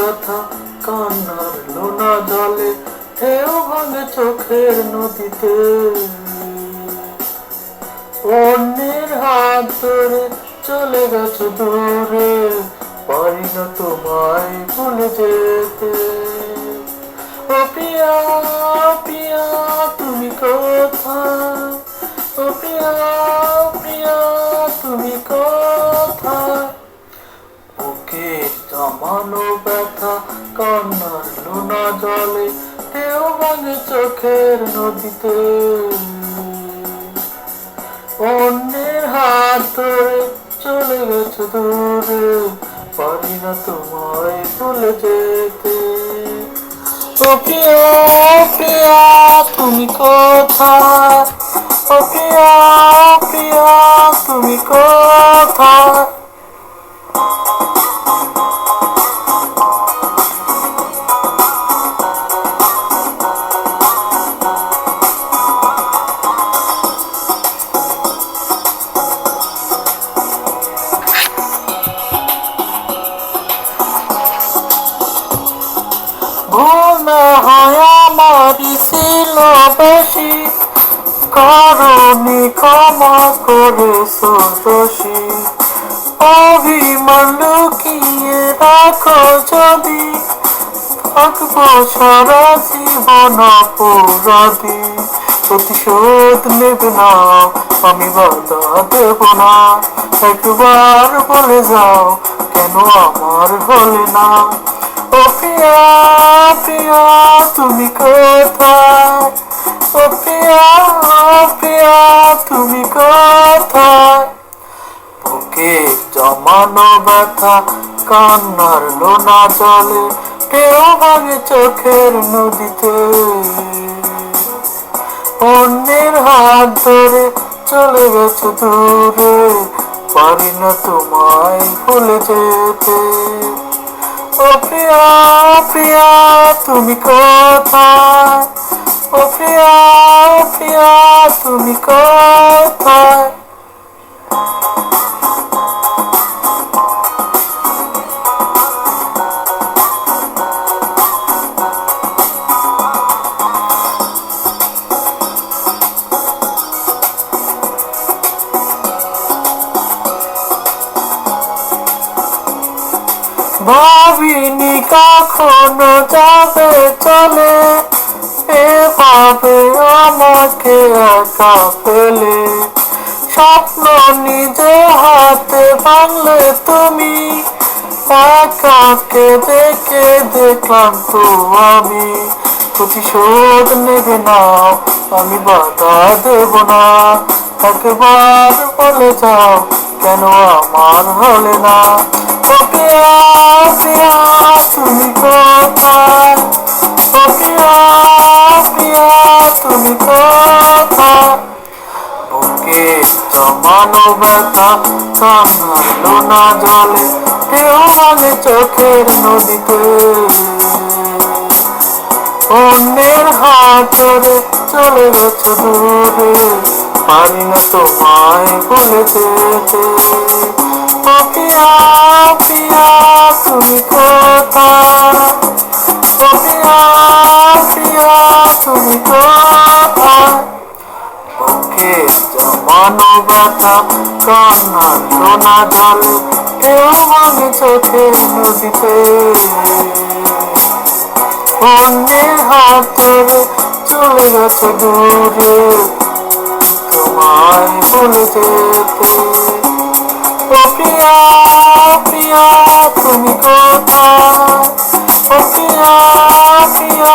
ব্যথা কান্নার লোনা জলে, ঢেউ ভাঙে চোখের নদীতে। অন্যের হাত ধরে চলে গেছো দূরে, পারি না তোমায় ভুলে যেতে। ও পিয়া পিয়া তুমি কোথায়, ও পিয়া পিয়া তুমি কোথায়। বুকে জমানো ব্যথা কান্নার লোনা জলে, ঢেউ ভাঙে চোখের নদীতে। অন্যের হাত ধরে চলে গেছো দূরে, পারি না তোমায় ভুলে যেতে। ও পিয়া পিয়া তুমি কোথায়, ও পিয়া পিয়া তুমি কোথায়। ভুল না হয় আমারই ছিল বেশি, কারণে ক্ষমা করেছো দোষী। অভিমান লুকিয়ে রাখো যদি, থাকবো সারা জীবন অপরাধী। প্রতিশোধ নেবে না, আমি বাধা দেব না। একবার বলে যাও কেন আমার হলে না। ও পিয়া পিয়া তুমি কোথায়, ও পিয়া পিয়া তুমি কোথায়। বুকে জমানো ব্যথা কান্নার লোনা জলে, ঢেউ ভাঙে চোখের নদীতে। অন্যের হাত ধরে চলে গেছো দূরে, পারি না তোমায় ভুলে যেতে। ও প্রিয়া প্রিয়া তুমি কোথায়, ও প্রিয়া প্রিয়া তুমি কোথায়। ভাবিনি কখনো যাবে চলে, এভাবে আমাকে একা পেলে। স্বপ্ন নিজে হাতে ভাঙলে তুমি, একাকে দেখে দেখলাম তো আমি। প্রতিশোধ নেবে না, আমি বাধা দেব না। একবার বলে যাও কেন আমার হলে না। ও পিয়া পিয়া তুমি কোথায়, ও পিয়া পিয়া তুমি কোথায়। বুকে জমানো ব্যথা কান্নার লোনা জলে, ঢেউ ভাঙে চোখের নদীতে। অন্যের হাত ধরে চলে গেছো দূরে, পারি না তোমায় ভুলে যেতে। ও পিয়া পিয়া তুমি কোথায়, ও পিয়া পিয়া তুমি কোথায়। বুকে জমানো ব্যথা কান্নার লোনা জলে, ঢেউ ভাঙে চোখের নদীতে। অন্যের হাত ধরে চলে গেছো দূরে, তোমায় ভুলে যেতে। ও প্রিয়া প্রিয়া তুমি কোথায়, ও প্রিয়া প্রিয়া